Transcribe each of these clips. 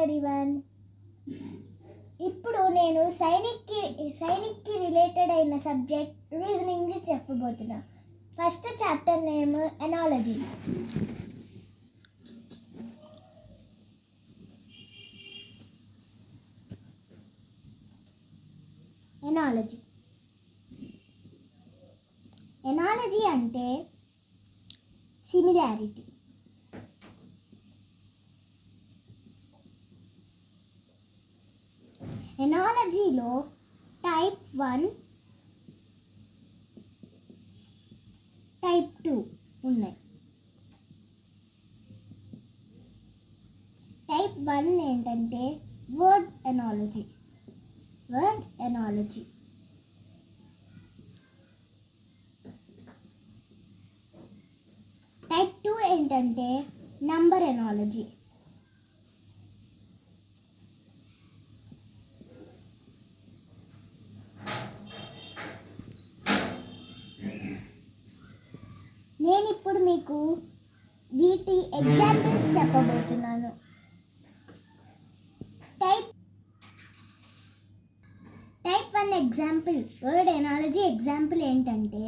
Everyone. ఇప్పుడు నేను సైనిక్కి రిలేటెడ్ అయిన సబ్జెక్ట్ రీజనింగ్ చెప్పబోతున్నా. First chapter name analogy. Analogy అంటే సిమిలారిటీ. ఎనాలజీలో టైప్ 1, టైప్ 2 ఉన్నాయి. టైప్ 1 ఏంటంటే వర్డ్ ఎనాలజీ. టైప్ 2 ఏంటంటే నంబర్ ఎనాలజీ. నేను ఇప్పుడు మీకు వీటి ఎగ్జాంపుల్స్ చెప్పబోతున్నాను. Type 1 example, word analogy example ఏంటంటే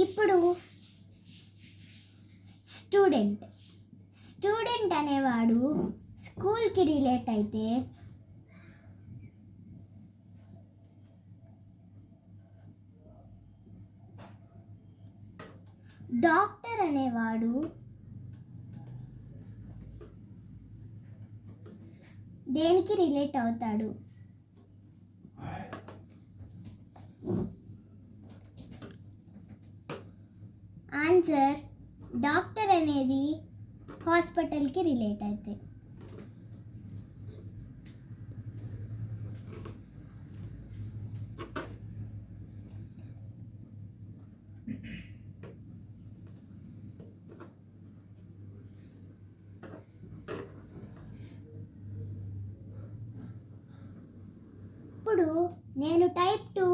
ఇప్పుడు స్టూడెంట్ అనేవాడు స్కూల్కి రిలేట్ అయితే డాక్టర్ అనేవాడు దేనికి రిలేట్ అవుతాడు? ఆన్సర్, డాక్టర్ అనేది హాస్పిటల్కి రిలేట్ అవుతాయి. ఇప్పుడు నేను టైప్ 2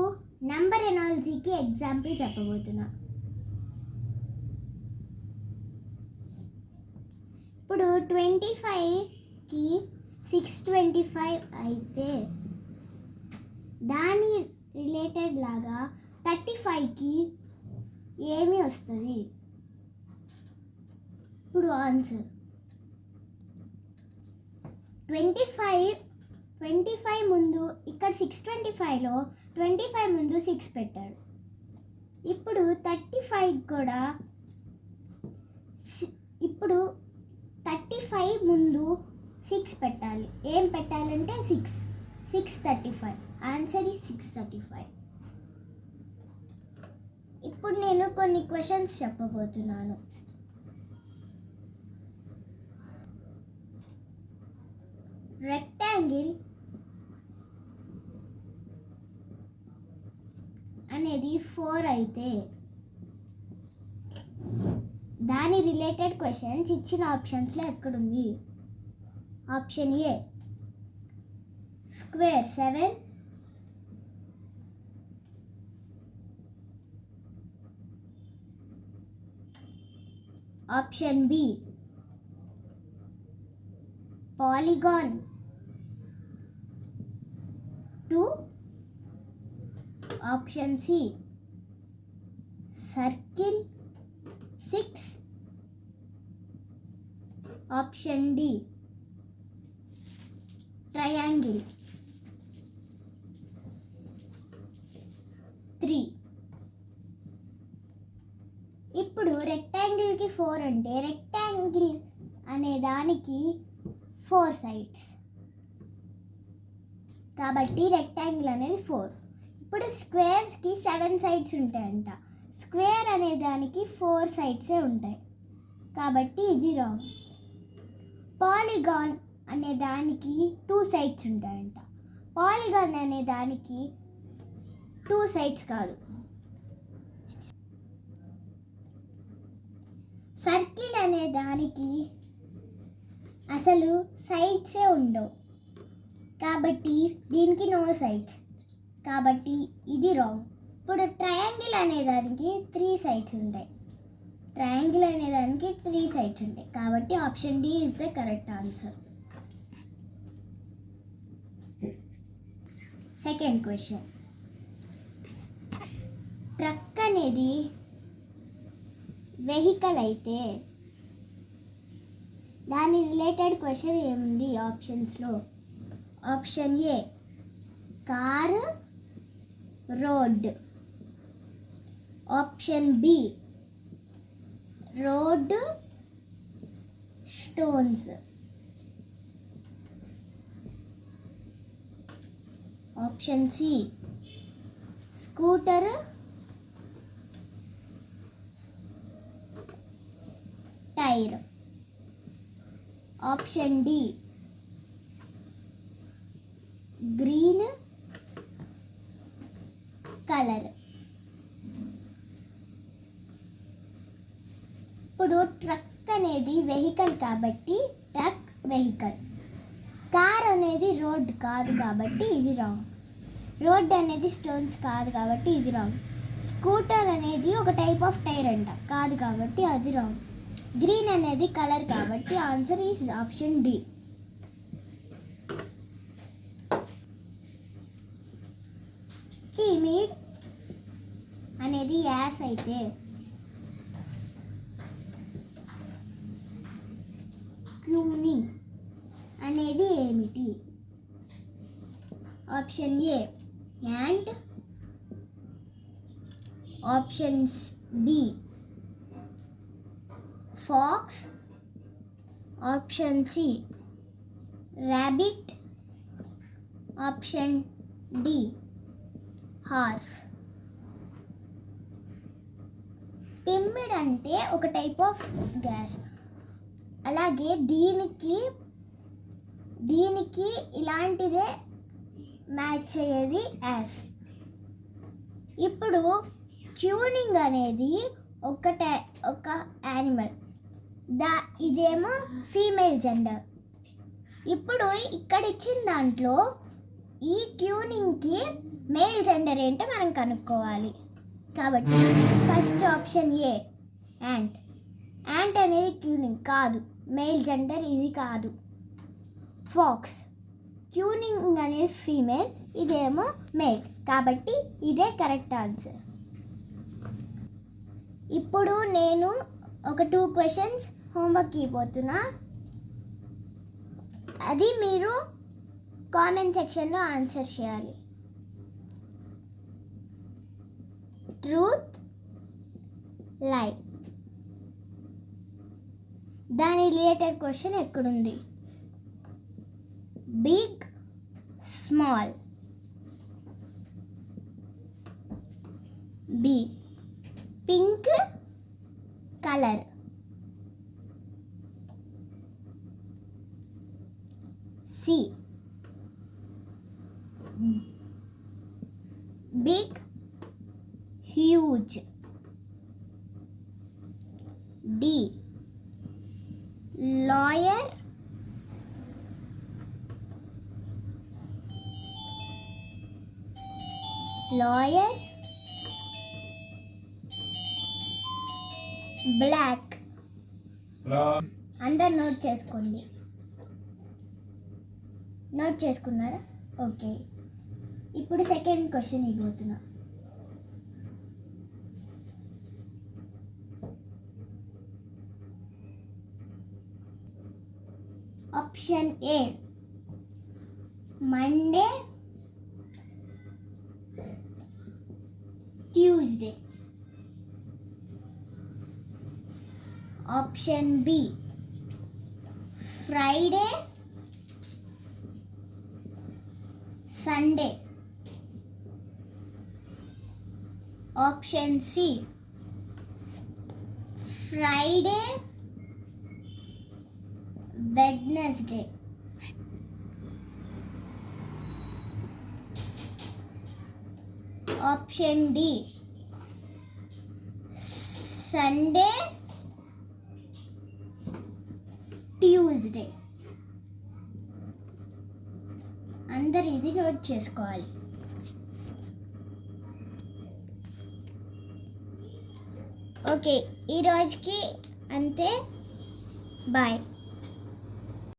నంబర్ ఎనాలజీకి ఎగ్జాంపుల్ చెప్పబోతున్నా. ఇప్పుడు 25కి 625 అయితే దాని రిలేటెడ్ లాగా 35కి ఏమి వస్తుంది? ఇప్పుడు ఆన్సర్ 25 ముందు ఇక్కడ 625లో 25 ముందు 6 పెట్టాడు. ఇప్పుడు 35 కూడా ఇప్పుడు 35 ముందు 6 పెట్టాలి. ఏం పెట్టాలంటే 635. Answer is 635. ఇప్పుడు నేను కొన్ని క్వశ్చన్స్ చెప్పబోతున్నాను. రెక్టాంగిల్ అనేది 4 అయితే దాని రిలేటెడ్ క్వశ్చన్స్ ఇచ్చిన ఆప్షన్స్లో ఎక్కడుంది? Option A square 7, option B polygon 2, option C circle 6, option D triangle 3. ఇప్పుడు రెక్టాంగిల్కి 4 అంటే రెక్టాంగిల్ అనే దానికి 4 సైడ్స్ కాబట్టి రెక్టాంగిల్ అనేది 4. ఇప్పుడు స్క్వేర్స్కి 7 సైడ్స్ ఉంటాయంట. స్క్వేర్ అనే దానికి 4 సైడ్సే ఉంటాయి కాబట్టి ఇది రాంగ్. పాలిగాన్ అనే దానికి 2 సైడ్స్ ఉంటాయంట. పాలిగాన్ అనే దానికి 2 సైడ్స్ కాదు. సర్కిల్ అనే దానికి అసలు సైడ్సే ఉండవు కాబట్టి దీనికి నో సైడ్స్ కాబట్టి ఇది రాంగ్. ఇప్పుడు ట్రయాంగిల్ అనేదానికి 3 సైడ్స్ ఉంటాయి. ట్రయాంగిల్ అనేదానికి 3 సైడ్స్ ఉంటాయి కాబట్టి option D is the correct answer. Second question, truck అనేది వెహికల్ అయితే దాని రిలేటెడ్ క్వశ్చన్ ఏముంది ఆప్షన్స్లో? Option A car, road. Option B road, stones. Option C scooter, tyre. Option D green colour. ఇప్పుడు ట్రక్ అనేది వెహికల్ కాబట్టి ట్రక్ వెహికల్. కార్ అనేది road కాదు కాబట్టి ఇది రాంగ్. రోడ్ అనేది స్టోన్స్ కాదు కాబట్టి ఇది రాంగ్. స్కూటర్ అనేది ఒక టైప్ ఆఫ్ టైర్ అంట, కాదు కాబట్టి అది రాంగ్. గ్రీన్ అనేది కలర్ కాబట్టి answer is option D. Timid అనేది యాస్ అయితే క్యూనింగ్ అనేది ఏమిటి? Option A ant. Options B fox. Option C rabbit. Option D horse. Timid అంటే ఒక టైప్ ఆఫ్ గ్యాస్. అలాగే దీనికి ఇలాంటిదే మ్యాచ్ అయ్యేది యాస్. ఇప్పుడు ట్యూనింగ్ అనేది ఒక యానిమల్, ఇదేమో ఫీమేల్ జెండర్. ఇప్పుడు ఇక్కడ ఇచ్చిన దాంట్లో ఈ ట్యూనింగ్కి మేల్ జెండర్ ఏంటో మనం కనుక్కోవాలి. కాబట్టి first option A ant. Ant అనేది ట్యూనింగ్ కాదు, మేల్ జెండర్ ఇది కాదు. ఫాక్స్ ట్యూనింగ్ అనేది ఫీమేల్, ఇదేమో మేల్ కాబట్టి ఇదే కరెక్ట్ ఆన్సర్. ఇప్పుడు నేను ఒక 2 క్వశ్చన్స్ హోంవర్క్ ఇవ్వబోతున్నా, అది మీరు కామెంట్ సెక్షన్లో ఆన్సర్ చేయాలి. ట్రూత్, లై, దాని రిలేటెడ్ క్వశ్చన్ ఎక్కడుంది? Big, small. B pink colour. C big, huge. D lawyer, black. అందరు నోట్ చేసుకోండి. నోట్ చేసుకున్నారా? ఓకే. ఇప్పుడు సెకండ్ క్వశ్చన్ ఇవ్వబోతున్నా. Option A Monday, Tuesday. Option B Friday, Sunday. Option C Friday, Wednesday. Option D Sunday, Tuesday. అందరు ఇది note చేసుకోవాలి. Okay, ఈ రోజుకి అంతే. బాయ్.